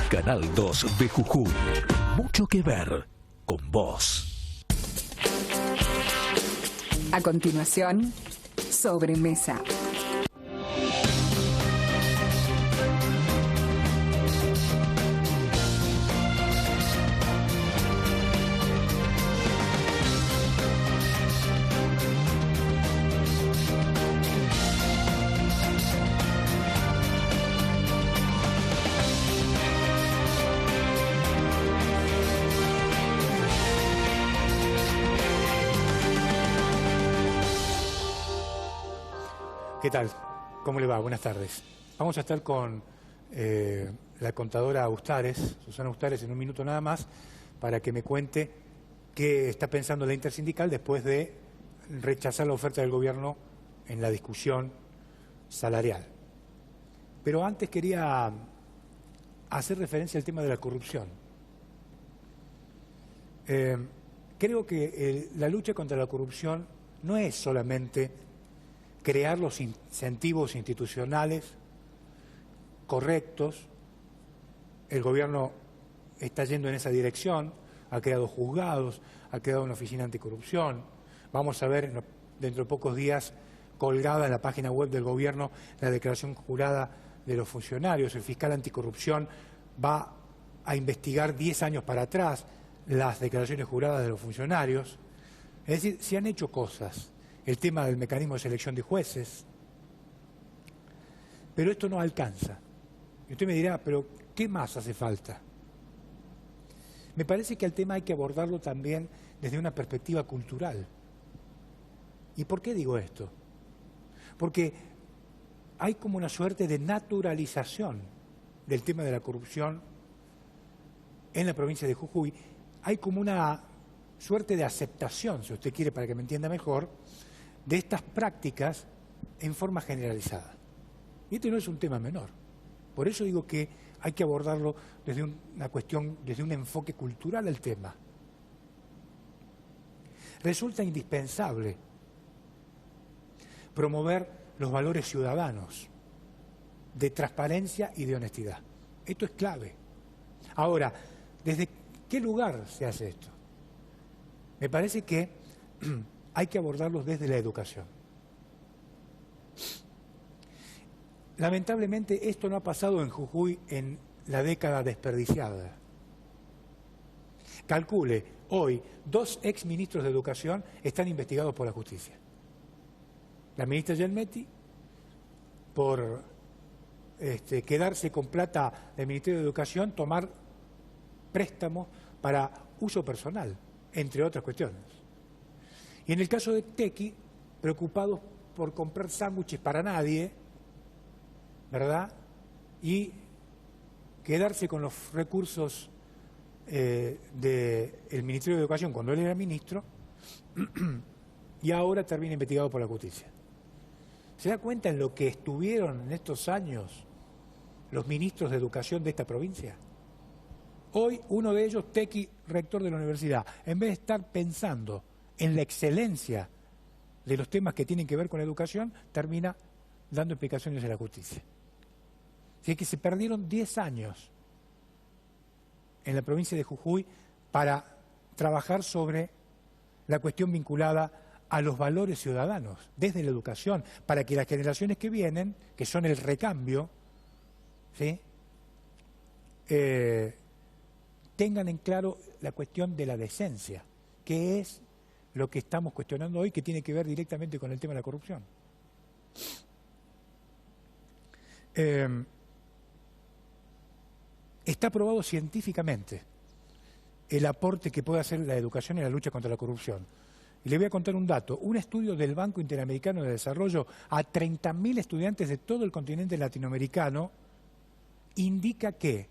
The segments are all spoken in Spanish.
Canal 2 de Jujuy. Mucho que ver con vos. A continuación, Sobremesa. ¿Qué tal? ¿Cómo le va? Buenas tardes. Vamos a estar con la contadora Ustares, Susana Ustares, en un minuto nada más, para que me cuente qué está pensando la intersindical después de rechazar la oferta del gobierno en la discusión salarial. Pero antes quería hacer referencia al tema de la corrupción. Creo que la lucha contra la corrupción no es solamente crear los incentivos institucionales correctos. El gobierno está yendo en esa dirección, ha creado juzgados, ha creado una oficina anticorrupción. Vamos a ver dentro de pocos días colgada en la página web del gobierno la declaración jurada de los funcionarios. El fiscal anticorrupción va a investigar 10 años para atrás las declaraciones juradas de los funcionarios. Es decir, se han hecho cosas. El tema del mecanismo de selección de jueces. Pero esto no alcanza. Y usted me dirá, pero ¿qué más hace falta? Me parece que el tema hay que abordarlo también desde una perspectiva cultural. ¿Y por qué digo esto? Porque hay como una suerte de naturalización del tema de la corrupción en la provincia de Jujuy. Hay como una suerte de aceptación, si usted quiere, para que me entienda mejor, de estas prácticas en forma generalizada. Y este no es un tema menor. Por eso digo que hay que abordarlo desde una cuestión, desde un enfoque cultural al tema. Resulta indispensable promover los valores ciudadanos de transparencia y de honestidad. Esto es clave. Ahora, ¿desde qué lugar se hace esto? Me parece que hay que abordarlos desde la educación. Lamentablemente esto no ha pasado en Jujuy en la década desperdiciada. Calcule, hoy 2 exministros de Educación están investigados por la justicia. La ministra Gelmetti por quedarse con plata del Ministerio de Educación, tomar préstamos para uso personal, entre otras cuestiones. Y en el caso de Tequi, preocupados por comprar sándwiches para nadie, ¿verdad? Y quedarse con los recursos del Ministerio de Educación cuando él era ministro, y ahora termina investigado por la justicia. ¿Se da cuenta en lo que estuvieron en estos años los ministros de Educación de esta provincia? Hoy uno de ellos, Tequi, rector de la universidad, en vez de estar pensando en la excelencia de los temas que tienen que ver con la educación, termina dando explicaciones a la justicia. Así que se perdieron 10 años en la provincia de Jujuy para trabajar sobre la cuestión vinculada a los valores ciudadanos, desde la educación, para que las generaciones que vienen, que son el recambio, ¿sí?, tengan en claro la cuestión de la decencia, que es lo que estamos cuestionando hoy, que tiene que ver directamente con el tema de la corrupción. Está probado científicamente el aporte que puede hacer la educación en la lucha contra la corrupción. Y le voy a contar un dato. Un estudio del Banco Interamericano de Desarrollo a 30.000 estudiantes de todo el continente latinoamericano indica que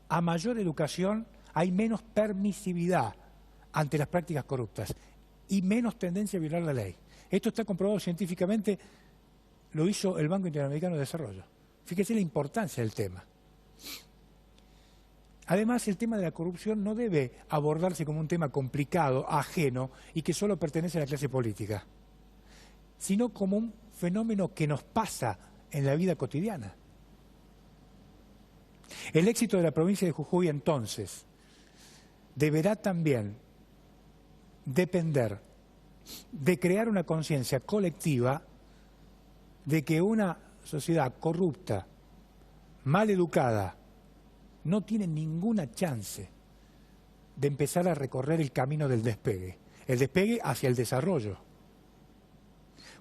a mayor educación hay menos permisividad ante las prácticas corruptas y menos tendencia a violar la ley. Esto está comprobado científicamente, lo hizo el Banco Interamericano de Desarrollo. Fíjese la importancia del tema. Además, el tema de la corrupción no debe abordarse como un tema complicado, ajeno y que solo pertenece a la clase política, sino como un fenómeno que nos pasa en la vida cotidiana. El éxito de la provincia de Jujuy, entonces, deberá también depender de crear una conciencia colectiva de que una sociedad corrupta, mal educada, no tiene ninguna chance de empezar a recorrer el camino del despegue, el despegue hacia el desarrollo.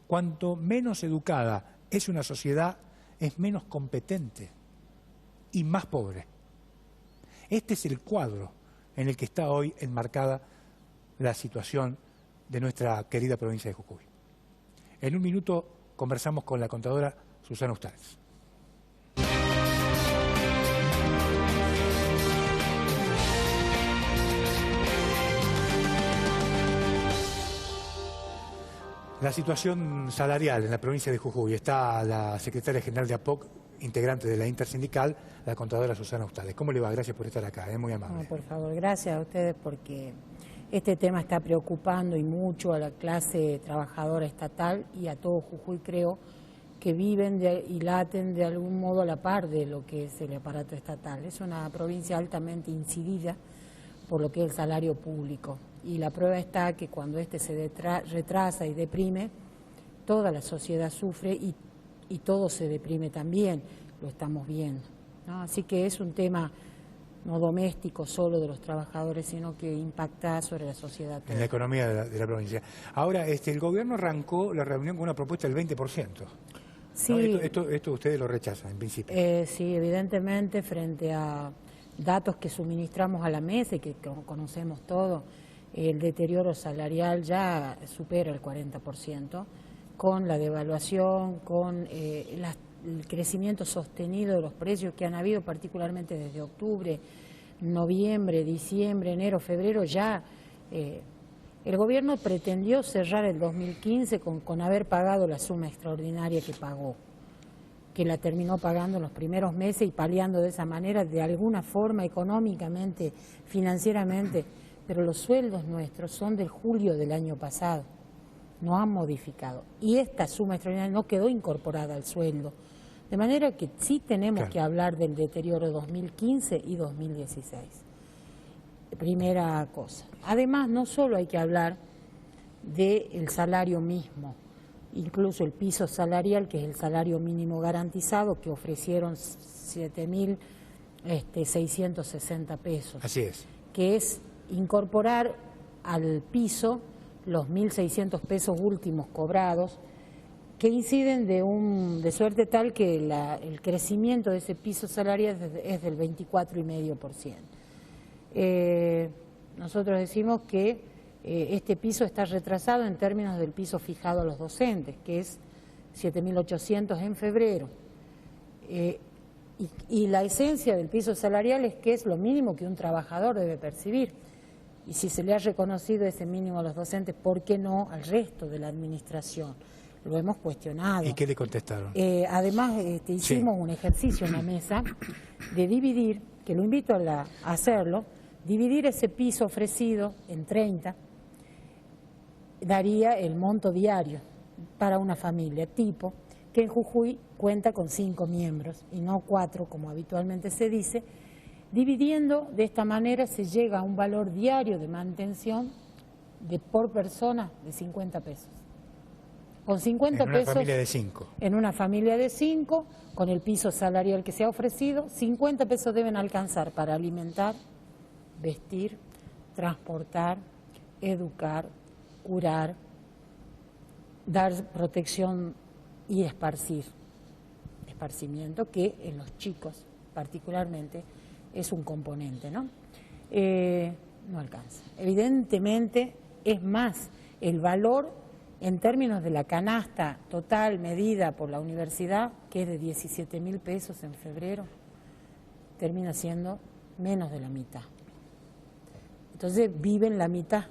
Cuanto menos educada es una sociedad, es menos competente y más pobre. Este es el cuadro en el que está hoy enmarcada la situación de nuestra querida provincia de Jujuy. En un minuto conversamos con la contadora Susana Ustares. La situación salarial en la provincia de Jujuy. Está la secretaria general de APOC, integrante de la intersindical, la contadora Susana Ustades. ¿Cómo le va? Gracias por estar acá, muy amable. No, por favor, gracias a ustedes porque este tema está preocupando y mucho a la clase trabajadora estatal y a todo Jujuy, creo, que viven y laten de algún modo a la par de lo que es el aparato estatal. Es una provincia altamente incidida por lo que es el salario público. Y la prueba está que cuando este se retrasa y deprime, toda la sociedad sufre y todo se deprime también, lo estamos viendo, ¿no? Así que es un tema no doméstico solo de los trabajadores, sino que impacta sobre la sociedad toda. En la economía de la provincia. Ahora, el gobierno arrancó la reunión con una propuesta del 20%. Sí, ¿No? Esto ustedes lo rechazan, en principio. Sí, evidentemente, frente a datos que suministramos a la mesa y que conocemos todos, el deterioro salarial ya supera el 40%, con la devaluación, con el crecimiento sostenido de los precios que han habido particularmente desde octubre, noviembre, diciembre, enero, febrero, ya el gobierno pretendió cerrar el 2015 con haber pagado la suma extraordinaria que pagó, que la terminó pagando en los primeros meses y paliando de esa manera, de alguna forma, económicamente, financieramente, pero los sueldos nuestros son de julio del año pasado, no han modificado. Y esta suma extraordinaria no quedó incorporada al sueldo. De manera que sí tenemos que hablar del deterioro 2015 y 2016. Primera cosa. Además, no solo hay que hablar del salario mismo, incluso el piso salarial, que es el salario mínimo garantizado, que ofrecieron 7.660 pesos. Así es. Que es incorporar al piso los 1.600 pesos últimos cobrados, que inciden de suerte tal que el crecimiento de ese piso salarial es del 24,5%. Nosotros decimos que este piso está retrasado en términos del piso fijado a los docentes, que es 7.800 en febrero. Y la esencia del piso salarial es que es lo mínimo que un trabajador debe percibir. Y si se le ha reconocido ese mínimo a los docentes, ¿por qué no al resto de la administración? Lo hemos cuestionado. ¿Y qué le contestaron? Además, hicimos un ejercicio en la mesa de dividir, que lo invito a hacerlo, dividir ese piso ofrecido en 30, daría el monto diario para una familia tipo, que en Jujuy cuenta con 5 miembros y no 4, como habitualmente se dice. Dividiendo de esta manera se llega a un valor diario de mantención por persona de 50 pesos. Con 50 pesos. En una familia de 5. En una familia de 5, con el piso salarial que se ha ofrecido, 50 pesos deben alcanzar para alimentar, vestir, transportar, educar, curar, dar protección y esparcimiento, que en los chicos particularmente es un componente, ¿no? No alcanza. Evidentemente es más el valor en términos de la canasta total medida por la universidad, que es de 17.000 pesos en febrero, termina siendo menos de la mitad. Entonces viven la mitad.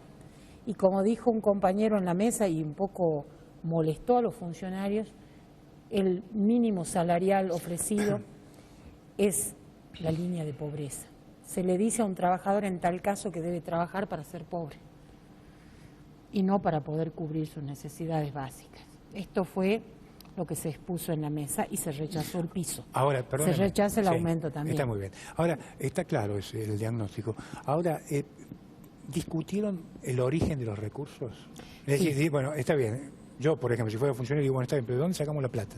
Y como dijo un compañero en la mesa y un poco molestó a los funcionarios, el mínimo salarial ofrecido es la línea de pobreza. Se le dice a un trabajador en tal caso que debe trabajar para ser pobre y no para poder cubrir sus necesidades básicas. Esto fue lo que se expuso en la mesa y se rechazó el piso. Ahora, perdóneme. Se rechaza el Sí, aumento también. Está muy bien. Ahora, está claro el diagnóstico. Ahora, ¿discutieron el origen de los recursos? Es decir, bueno, está bien. Yo, por ejemplo, si fuera funcionario, digo, bueno, está bien, pero ¿de dónde sacamos la plata?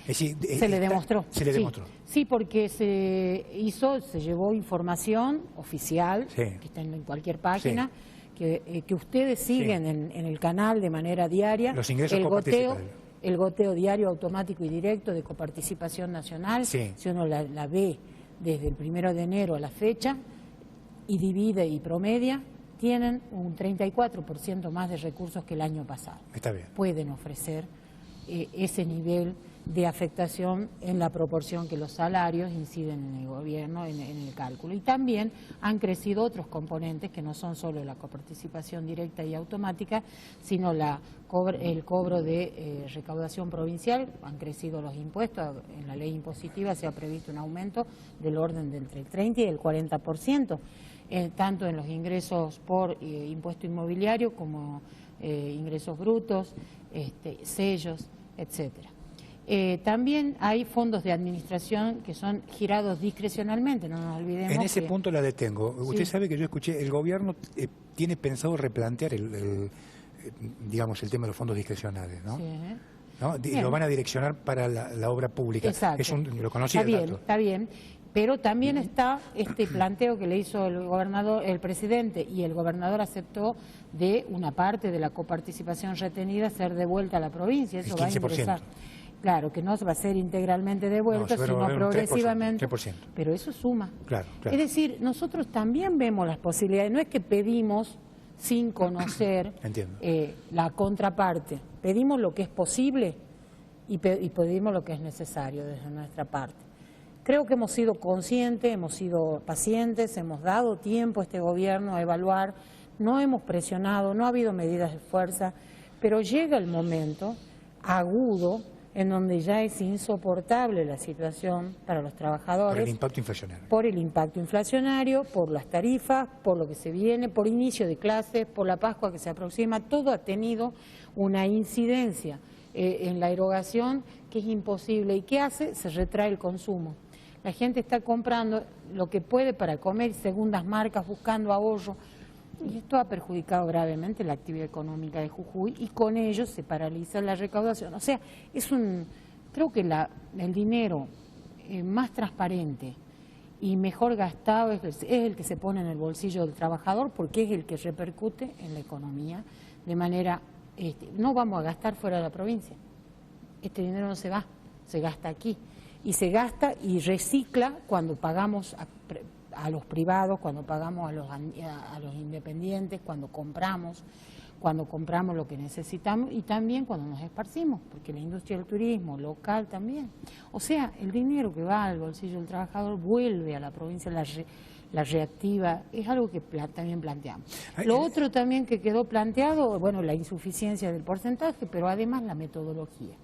Es decir, se le demostró. Se le demostró. Sí, porque se llevó información oficial, Sí. que está en cualquier página, Sí. que ustedes siguen en el canal de manera diaria. Los ingresos coparticipables. El goteo diario automático y directo de coparticipación nacional, Sí. si uno la ve desde el 1 de enero a la fecha y divide y promedia, tienen un 34% más de recursos que el año pasado. Está bien. Pueden ofrecer ese nivel de afectación en la proporción que los salarios inciden en el gobierno, en el cálculo. Y también han crecido otros componentes que no son solo la coparticipación directa y automática, sino el cobro de recaudación provincial. Han crecido los impuestos. En la ley impositiva se ha previsto un aumento del orden de entre el 30 y el 40%, tanto en los ingresos por impuesto inmobiliario como ingresos brutos, sellos, etcétera. También hay fondos de administración que son girados discrecionalmente, no nos olvidemos. En ese punto la detengo. Sí. Usted sabe que yo escuché, el gobierno tiene pensado replantear digamos, el tema de los fondos discrecionales, ¿no? Sí. ¿No? Lo van a direccionar para la obra pública. Exacto. Lo conocía el dato. Está bien, pero también está este planteo que le hizo el presidente, y el gobernador aceptó, de una parte de la coparticipación retenida ser devuelta a la provincia. Eso va a ingresar. Claro, que no va a ser integralmente devuelta, No, sino progresivamente. 3%. Pero eso suma. Claro. Es decir, nosotros también vemos las posibilidades. No es que pedimos sin conocer la contraparte. Pedimos lo que es posible y pedimos lo que es necesario desde nuestra parte. Creo que hemos sido conscientes, hemos sido pacientes, hemos dado tiempo a este gobierno a evaluar, no hemos presionado, no ha habido medidas de fuerza, pero llega el momento agudo en donde ya es insoportable la situación para los trabajadores. Por el impacto inflacionario. Por el impacto inflacionario, por las tarifas, por lo que se viene, por inicio de clases, por la Pascua que se aproxima. Todo ha tenido una incidencia en la erogación que es imposible. ¿Y qué hace? Se retrae el consumo. La gente está comprando lo que puede para comer, segundas marcas, buscando ahorro. Y esto ha perjudicado gravemente la actividad económica de Jujuy y con ello se paraliza la recaudación. O sea, creo que el dinero más transparente y mejor gastado es el que se pone en el bolsillo del trabajador, porque es el que repercute en la economía de manera... no vamos a gastar fuera de la provincia. Este dinero no se va, se gasta aquí. Y se gasta y recicla cuando pagamos a los privados, cuando pagamos a los independientes, cuando compramos lo que necesitamos y también cuando nos esparcimos, porque la industria del turismo local también. O sea, el dinero que va al bolsillo del trabajador vuelve a la provincia, la reactiva, es algo que también planteamos. Lo otro también que quedó planteado, bueno, la insuficiencia del porcentaje, pero además la metodología.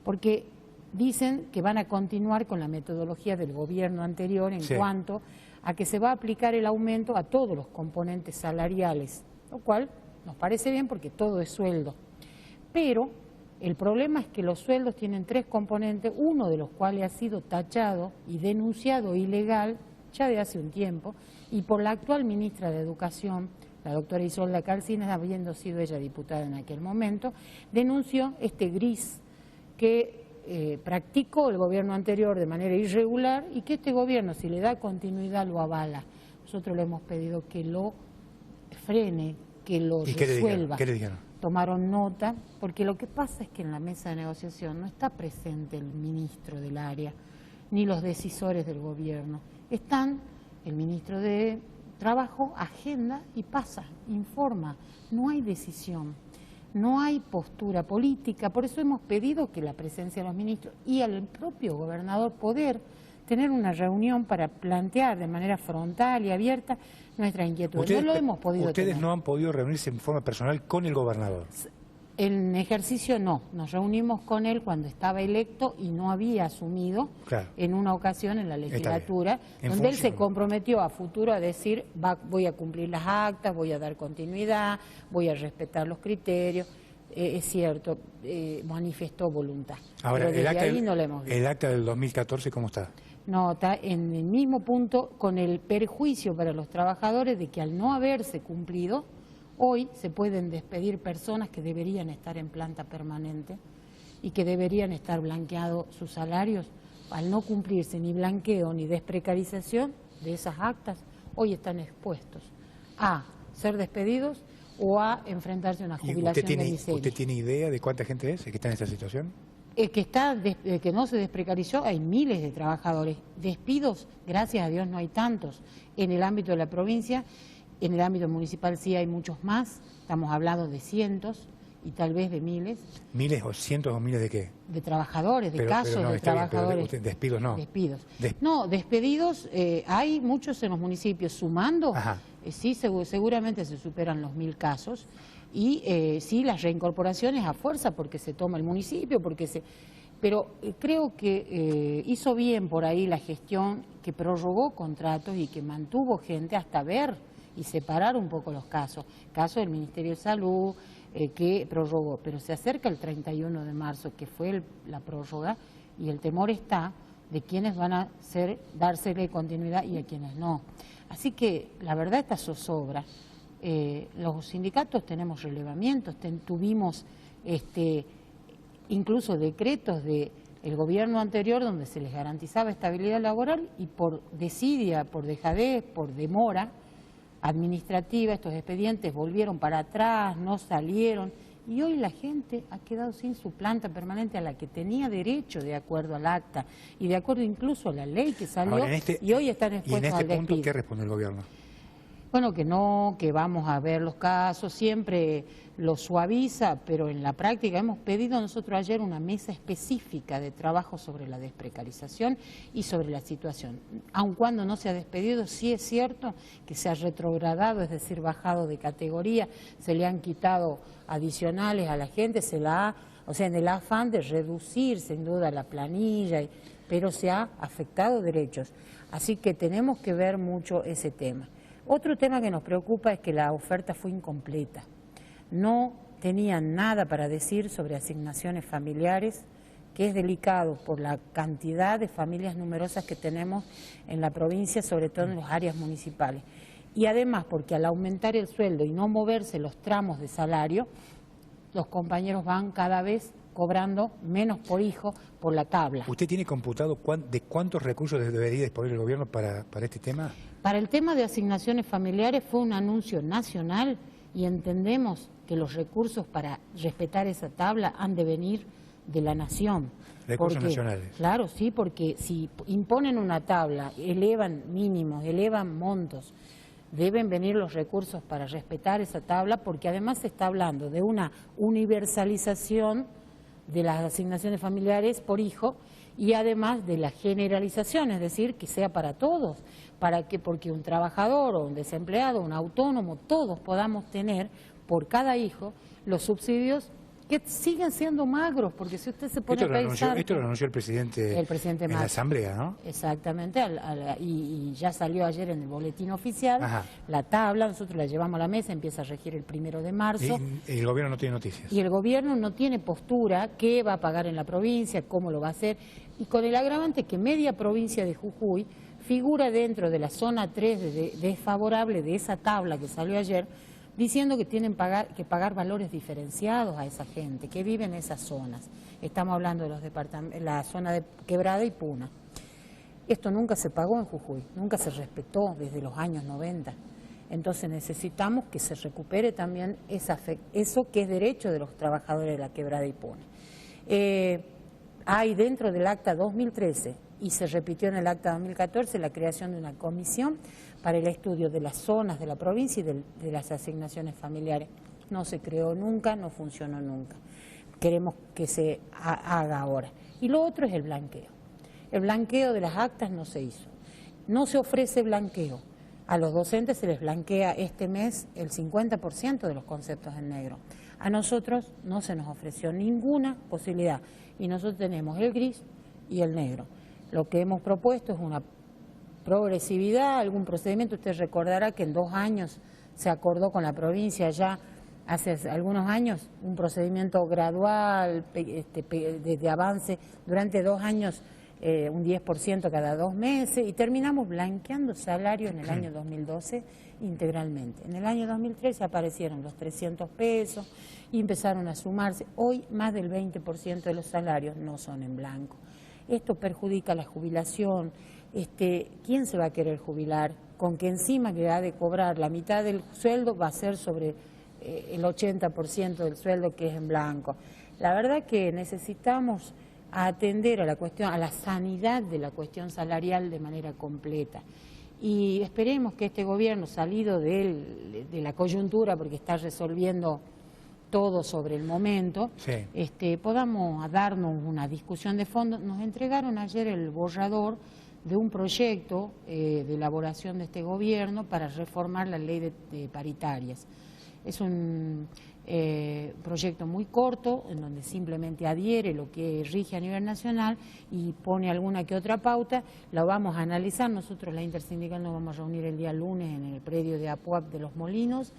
Porque dicen que van a continuar con la metodología del gobierno anterior en cuanto a que se va a aplicar el aumento a todos los componentes salariales, lo cual nos parece bien porque todo es sueldo. Pero el problema es que los sueldos tienen 3 componentes, uno de los cuales ha sido tachado y denunciado ilegal ya de hace un tiempo, y por la actual ministra de Educación, la doctora Isolda Calcines, habiendo sido ella diputada en aquel momento, denunció este gris que practicó el gobierno anterior de manera irregular y que este gobierno, si le da continuidad, lo avala. Nosotros le hemos pedido que lo frene, que lo resuelva. ¿Qué le dijeron? Tomaron nota, porque lo que pasa es que en la mesa de negociación no está presente el ministro del área, ni los decisores del gobierno. Están el ministro de Trabajo, agenda y pasa, informa. No hay decisión. No hay postura política, por eso hemos pedido que la presencia de los ministros y al propio gobernador poder tener una reunión para plantear de manera frontal y abierta nuestra inquietud. No lo hemos podido ¿Ustedes tener. no han podido reunirse en forma personal con el gobernador? En ejercicio no, nos reunimos con él cuando estaba electo y no había asumido en una ocasión en la legislatura, donde él se comprometió a futuro a decir voy a cumplir las actas, voy a dar continuidad, voy a respetar los criterios. es cierto, manifestó voluntad. Ahora, pero desde ahí no lo hemos visto. ¿El acta del 2014 cómo está? No, está en el mismo punto, con el perjuicio para los trabajadores de que al no haberse cumplido, hoy se pueden despedir personas que deberían estar en planta permanente y que deberían estar blanqueados sus salarios. Al no cumplirse ni blanqueo ni desprecarización de esas actas, hoy están expuestos a ser despedidos o a enfrentarse a una jubilación de miseria. ¿Usted tiene idea de cuánta gente es que está en esta situación? Que no se desprecarizó, hay miles de trabajadores. Despidos, gracias a Dios, no hay tantos. En el ámbito de la provincia, en el ámbito municipal sí hay muchos más, estamos hablando de cientos y tal vez de miles. ¿Miles o cientos o miles de qué? De trabajadores, de casos no, de trabajadores. Bien, despidos no. Despidos. No, despedidos hay muchos en los municipios, sumando, sí, seguramente se superan los 1000 casos. Y sí, las reincorporaciones a fuerza porque se toma el municipio, pero creo que hizo bien por ahí la gestión que prorrogó contratos y que mantuvo gente hasta ver y separar un poco los casos. Caso del Ministerio de Salud que prorrogó, pero se acerca el 31 de marzo, que fue la prórroga, y el temor está de quienes van a dársele continuidad y a quienes no. Así que la verdad está zozobra. Los sindicatos tenemos relevamientos, tuvimos incluso decretos del gobierno anterior donde se les garantizaba estabilidad laboral y por desidia, por dejadez, por demora administrativa, estos expedientes volvieron para atrás, no salieron y hoy la gente ha quedado sin su planta permanente a la que tenía derecho de acuerdo al acta y de acuerdo incluso a la ley que salió. Ahora, y hoy están expuestos al despido. ¿Y en este punto qué responde el gobierno? Bueno, que no, que vamos a ver los casos, siempre lo suaviza, pero en la práctica hemos pedido nosotros ayer una mesa específica de trabajo sobre la desprecarización y sobre la situación. Aun cuando no se ha despedido, sí es cierto que se ha retrogradado, es decir, bajado de categoría, se le han quitado adicionales a la gente, o sea, en el afán de reducir sin duda la planilla, pero se ha afectado derechos. Así que tenemos que ver mucho ese tema. Otro tema que nos preocupa es que la oferta fue incompleta. No tenían nada para decir sobre asignaciones familiares, que es delicado por la cantidad de familias numerosas que tenemos en la provincia, sobre todo en las áreas municipales. Y además porque al aumentar el sueldo y no moverse los tramos de salario, los compañeros van cada vez cobrando menos por hijo por la tabla. ¿Usted tiene computado de cuántos recursos debería disponer el gobierno para este tema? Para el tema de asignaciones familiares fue un anuncio nacional y entendemos que los recursos para respetar esa tabla han de venir de la nación. Recursos nacionales. Claro, sí, porque si imponen una tabla, elevan mínimos, elevan montos, deben venir los recursos para respetar esa tabla, porque además se está hablando de una universalización de las asignaciones familiares por hijo y además de la generalización, es decir, que sea para todos, porque un trabajador o un desempleado, un autónomo, todos podamos tener por cada hijo los subsidios que siguen siendo magros, porque si usted se pone a pensar... Esto lo anunció el presidente en la Asamblea, ¿no? Exactamente, y ya salió ayer en el boletín oficial. Ajá. La tabla, nosotros la llevamos a la mesa, empieza a regir el 1 de marzo. Y el gobierno no tiene noticias. Y el gobierno no tiene postura, qué va a pagar en la provincia, cómo lo va a hacer, y con el agravante que media provincia de Jujuy figura dentro de la zona 3 desfavorable de esa tabla que salió ayer, diciendo que tienen que pagar valores diferenciados a esa gente que vive en esas zonas. Estamos hablando de la zona de Quebrada y Puna. Esto nunca se pagó en Jujuy, nunca se respetó desde los años 90. Entonces necesitamos que se recupere también eso que es derecho de los trabajadores de la Quebrada y Puna. Hay dentro del acta 2013 y se repitió en el acta 2014 la creación de una comisión para el estudio de las zonas de la provincia y de las asignaciones familiares. No se creó nunca, no funcionó nunca. Queremos que se haga ahora. Y lo otro es el blanqueo. El blanqueo de las actas no se hizo. No se ofrece blanqueo. A los docentes se les blanquea este mes el 50% de los conceptos en negro. A nosotros no se nos ofreció ninguna posibilidad y nosotros tenemos el gris y el negro. Lo que hemos propuesto es una progresividad, algún procedimiento. Usted recordará que en 2 años se acordó con la provincia ya hace algunos años, un procedimiento gradual, de avance, durante 2 años, un 10% cada 2 meses, y terminamos blanqueando salarios en el año 2012 integralmente. En el año 2013 aparecieron los 300 pesos y empezaron a sumarse. Hoy más del 20% de los salarios no son en blanco. Esto perjudica la jubilación. ¿Quién se va a querer jubilar? Con que encima que ha de cobrar la mitad del sueldo va a ser sobre el 80% del sueldo que es en blanco. La verdad que necesitamos atender a la cuestión, a la sanidad de la cuestión salarial de manera completa. Y esperemos que este gobierno, salido de la coyuntura, porque está resolviendo todo sobre el momento, sí, podamos darnos una discusión de fondo. Nos entregaron ayer el borrador de un proyecto de elaboración de este gobierno para reformar la ley de paritarias. Es un proyecto muy corto, en donde simplemente adhiere lo que rige a nivel nacional y pone alguna que otra pauta. La vamos a analizar. Nosotros, la Intersindical, nos vamos a reunir el día lunes en el predio de APUAP de Los Molinos,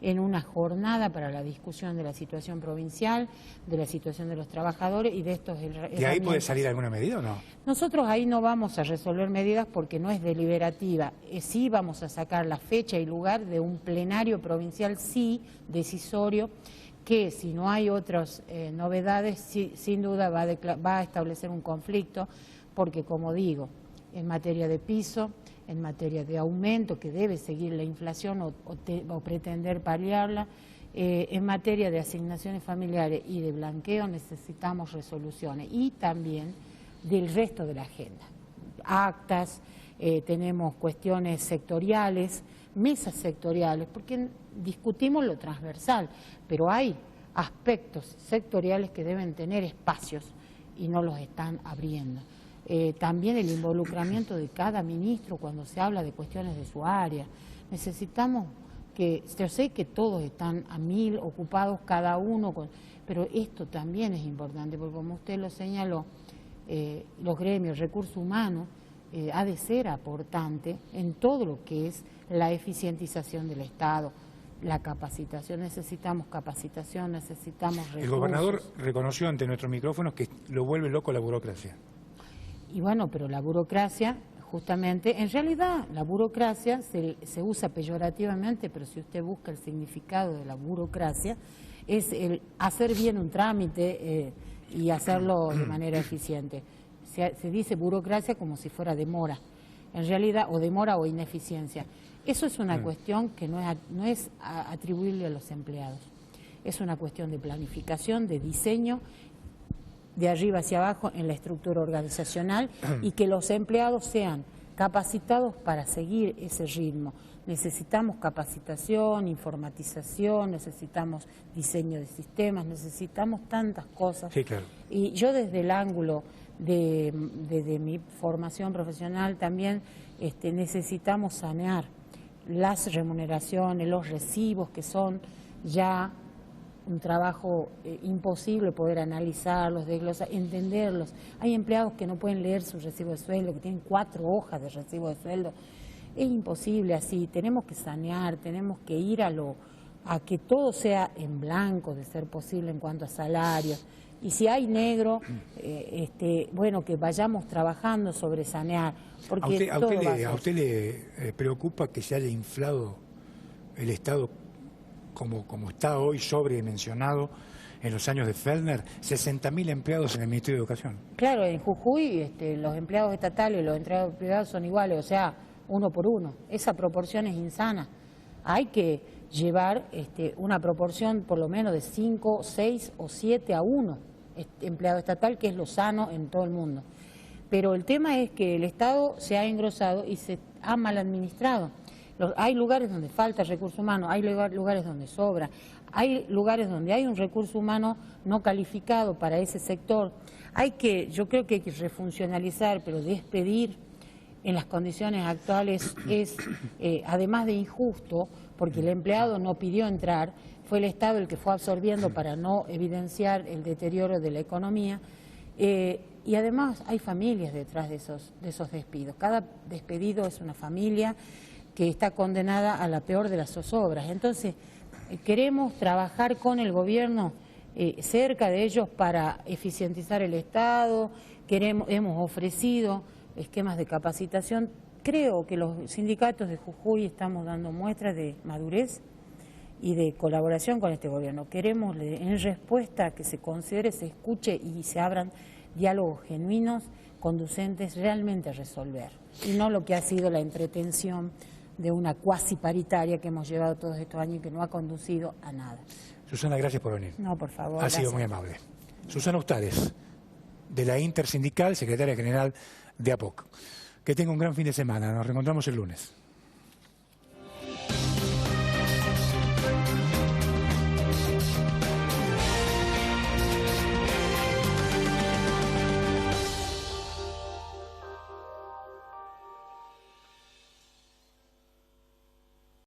en una jornada para la discusión de la situación provincial, de la situación de los trabajadores y de estos... ¿Y ahí puede salir alguna medida o no? Nosotros ahí no vamos a resolver medidas porque no es deliberativa. Sí vamos a sacar la fecha y lugar de un plenario provincial, sí, decisorio, que si no hay otras novedades, sí, sin duda va a establecer un conflicto, porque, como digo, en materia de piso, en materia de aumento, que debe seguir la inflación o pretender paliarla, en materia de asignaciones familiares y de blanqueo necesitamos resoluciones, y también del resto de la agenda. Actas, tenemos cuestiones sectoriales, mesas sectoriales, porque discutimos lo transversal, pero hay aspectos sectoriales que deben tener espacios y no los están abriendo. También el involucramiento de cada ministro cuando se habla de cuestiones de su área. Necesitamos que, yo sé que todos están a 1000 ocupados cada uno, pero esto también es importante, porque como usted lo señaló, los gremios, recursos humanos, ha de ser aportante en todo lo que es la eficientización del Estado, la capacitación. Necesitamos capacitación, necesitamos recursos. El gobernador reconoció ante nuestros micrófonos que lo vuelve loco la burocracia. Y bueno, pero la burocracia, justamente, en realidad la burocracia se usa peyorativamente, pero si usted busca el significado de la burocracia, es el hacer bien un trámite y hacerlo de manera eficiente. Se dice burocracia como si fuera demora, en realidad, o demora o ineficiencia. Eso es una cuestión que no es atribuible a los empleados. Es una cuestión de planificación, de diseño, de arriba hacia abajo en la estructura organizacional, y que los empleados sean capacitados para seguir ese ritmo. Necesitamos capacitación, informatización, necesitamos diseño de sistemas, necesitamos tantas cosas. Sí, claro. Y yo, desde el ángulo de mi formación profesional también, necesitamos sanear las remuneraciones, los recibos, que son ya un trabajo imposible poder analizarlos, desglosar, entenderlos. Hay empleados que no pueden leer su recibo de sueldo, que tienen 4 hojas de recibo de sueldo. Es imposible así. Tenemos que sanear, tenemos que ir a que todo sea en blanco, de ser posible, en cuanto a salarios. Y si hay negro, bueno, que vayamos trabajando sobre sanear. Porque ¿A usted le preocupa que se haya inflado el Estado como está hoy, sobredimensionado en los años de Fellner? 60.000 empleados en el Ministerio de Educación. Claro, en Jujuy los empleados estatales y los empleados privados son iguales, o sea, 1 por 1. Esa proporción es insana. Hay que llevar una proporción por lo menos de 5, 6 o 7 a 1 empleado estatal, que es lo sano en todo el mundo. Pero el tema es que el Estado se ha engrosado y se ha mal administrado. Hay lugares donde falta recurso humano, hay lugares donde sobra, hay lugares donde hay un recurso humano no calificado para ese sector. Yo creo que hay que refuncionalizar, pero despedir en las condiciones actuales es, además de injusto, porque el empleado no pidió entrar, fue el Estado el que fue absorbiendo para no evidenciar el deterioro de la economía, y además hay familias detrás de esos despidos. Cada despedido es una familia que está condenada a la peor de las zozobras. Entonces, Queremos trabajar con el gobierno cerca de ellos para eficientizar el Estado. Hemos ofrecido esquemas de capacitación. Creo que los sindicatos de Jujuy estamos dando muestras de madurez y de colaboración con este gobierno. Queremos, en respuesta, que se considere, se escuche y se abran diálogos genuinos, conducentes realmente a resolver. Y no lo que ha sido la entretención de una cuasi paritaria que hemos llevado todos estos años y que no ha conducido a nada. Susana, gracias por venir. No, por favor. Ha gracias. sido muy amable. Susana Ustades, de la Intersindical, secretaria general de APOC. Que tenga un gran fin de semana. Nos reencontramos el lunes.